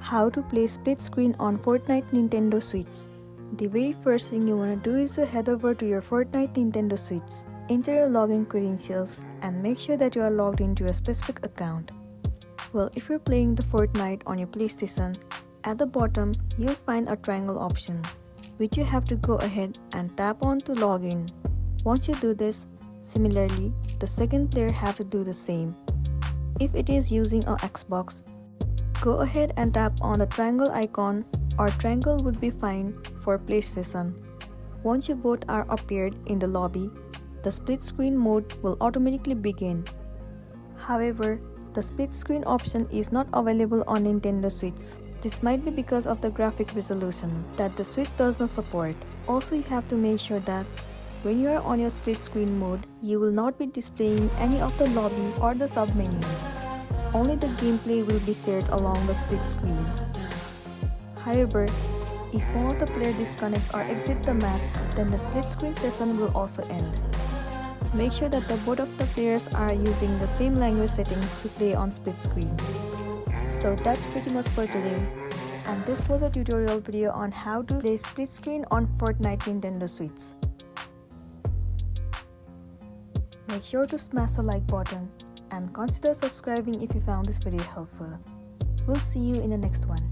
How to play split screen on Fortnite Nintendo Switch. The very first thing you want to do is to head over to your Fortnite Nintendo Switch. Enter your login credentials and make sure that you are logged into a specific account. Well, if you're playing the Fortnite on your PlayStation, at the bottom you'll find a triangle option, which you have to go ahead and tap on to log in. Once you do this, similarly, the second player have to do the same. If it is using an Xbox, go ahead and tap on the triangle icon, or triangle would be fine for PlayStation. Once you both are appeared in the lobby, the split screen mode will automatically begin. However, the split screen option is not available on Nintendo Switch. This might be because of the graphic resolution that the Switch does not support. Also, you have to make sure that when you are on your split screen mode, you will not be displaying any of the lobby or the sub-menus. Only the gameplay will be shared along the split screen. However, if one of the players disconnect or exit the match, then the split screen session will also end. Make sure that both of the players are using the same language settings to play on split screen. So that's pretty much for today. And this was a tutorial video on how to play split screen on Fortnite Nintendo Switch. Make sure to smash the like button and consider subscribing if you found this video helpful. We'll see you in the next one.